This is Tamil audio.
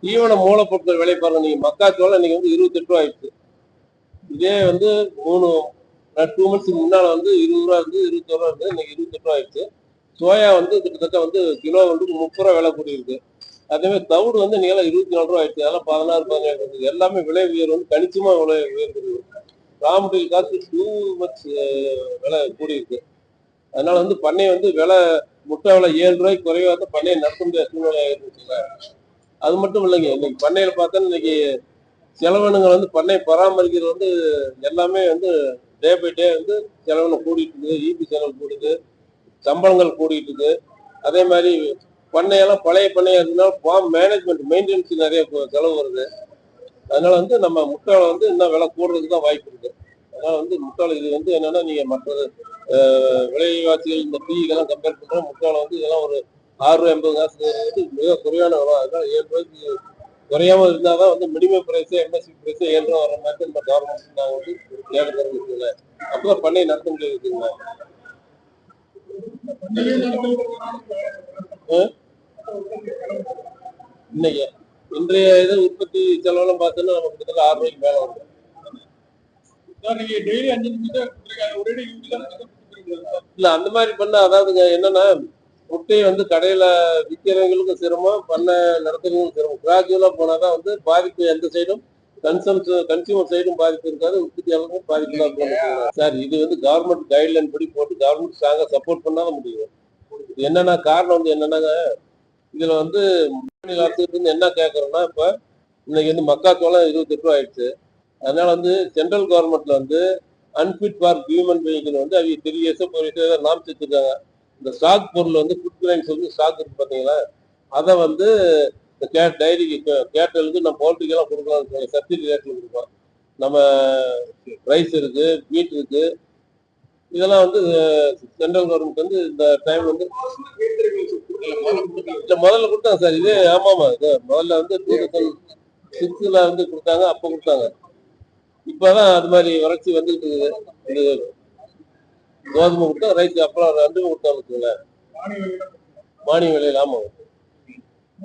தீவன மூலப்பொருட்கள் விலை பாருங்க. நீங்க மக்காச்சோளம் இன்னைக்கு வந்து 28 ரூபா ஆயிடுச்சு. இதே வந்து 2 மந்த்ஸ் முன்னால வந்து 20 ரூபா இருந்து 21 ரூபா இருந்து இன்னைக்கு 28 ரூபா ஆயிடுச்சு. சோயா வந்து கிட்டத்தட்ட வந்து கிலோ வந்து 30 ரூபா விலை கூடியிருக்கு. அதே மாதிரி தவிடு வந்து நீளம் 24 ரூபா ஆயிடுச்சு. அதெல்லாம் 16 17 எல்லாமே விலை உயர்வு வந்து கணிசமா விலை உயர்வு. ரா மெட்டீரியல் காசு டூ மச் விலை கூடியிருக்கு. அதனால வந்து பண்ணை வந்து விலை முட்டை விலை 7 ரூபாய்க்கு குறைவா தான் பண்ணையை நடத்த முடியாத சூழ்நிலை ஆயிருச்சுங்க. அது மட்டும் இல்லைங்க, இன்னைக்கு பண்ணையில பார்த்தா இன்னைக்கு செலவினங்கள் வந்து பண்ணை பராமரிக்கிறது வந்து எல்லாமே வந்து டே பை டே வந்து செலவினம் கூடிட்டு இருக்குது. ஈபி செலவு கூடுது, சம்பளங்கள் கூடிட்டு இருக்குது. அதே மாதிரி பண்ணையெல்லாம் பழைய பண்ணையா இருந்தாலும் ஃபார்ம் மேனேஜ்மெண்ட் மெயின்டெனன்ஸ் நிறைய செலவு வருது. அதனால வந்து நம்ம முட்டையில வந்து இன்னும் விலை கூடுறதுக்கு தான் வாய்ப்பு இருக்கு. அதனால வந்து முட்டையில இது வந்து என்னன்னா நீங்க மற்ற விலைவாசிகள் இந்த டீக்கெல்லாம் கம்பேர் பண்ற முட்டையில வந்து இதெல்லாம் ஒரு 6 ரூபாய் 80 காசு வந்து மிக குறைவான விலை. அதனால 7 ரூபாய்க்கு குறையாம இருந்தாதான் வந்து மினிமம் பிரைஸ் எம்எஸ்பி பிரைஸ் 7 ரூபா வர மாதிரி இந்த கவர்மெண்ட் நாங்கள் வந்து கேட்டுக்கிறோம். அப்பதான் பண்ணையை நடத்த முடியாதுங்க. இன்னைக்கு இன்றைய இது உற்பத்தி செலவெல்லாம் பார்த்தோன்னா நம்ம கிட்டத்தட்ட 6 ரூபாய்க்கு மேல வரும். இல்ல அந்த மாதிரி பண்ண அதாவதுங்க என்னன்னா முட்டையை வந்து கடையில விற்கிறவங்களுக்கும் சிரமம், பண்ணை நடத்துறவங்களுக்கும் சிரமம். கிராஜுவலா போனாதான் வந்து பாதிப்பு எந்த சைடும் கன்சியூமர் சைடும் பாதிப்பு இருக்காது, உற்பத்தியாளருக்கும் பாதிப்பு தான். சார் இது வந்து கவர்மெண்ட் கைட்லைன் படி போட்டு கவர்மெண்ட் ஸ்ட்ராங்கா சப்போர்ட் பண்ணாதான் முடியும். என்னன்னா காரணம் வந்து என்னன்னாங்க, இதுல வந்து மாநில அரசு என்ன கேட்கறோம்னா, இப்ப இன்னைக்கு வந்து மக்காச்சோளம் 28 ரூபா ஆயிடுச்சு. அதனால வந்து சென்ட்ரல் கவர்மெண்ட்ல வந்து அன்பிட் ஃபார் ஹியூமன் பீயிங் வந்து அவங்க 3 இயர்ஸ் 4 இயர்ஸ் நாம்ஸ் வச்சிருக்காங்க. இந்த ஸ்டாக் பொருள் வந்து ஃபுட் கிரைன்ஸ் வந்து ஸ்டாக் இருக்கு பாத்தீங்களா, அதை வந்து டைரிக்கு கேட்டலுக்கு நம்ம பவுல்ட்ரிக்கெல்லாம் கொடுக்கலாம், சப்சிடி ரேட்ல கொடுப்போம். நம்ம ரைஸ் இருக்கு, மீட் இருக்கு, இதெல்லாம் வந்து சென்ட்ரல் கவர்மெண்ட் வந்து இந்த டைம் வந்து முதல்ல கொடுத்தாங்க சார். இது ஆமாமா, இது முதல்ல வந்து 2006 வந்து கொடுத்தாங்க, அப்ப கொடுத்தாங்க. இப்பதான் அது மாதிரி வறட்சி வந்துட்டு இருக்குது. இது கோதுமை கொடுத்தா ரைஸ் அப்புறம் 2 கொடுத்தாங்க மானிய விலையில. ஆமா.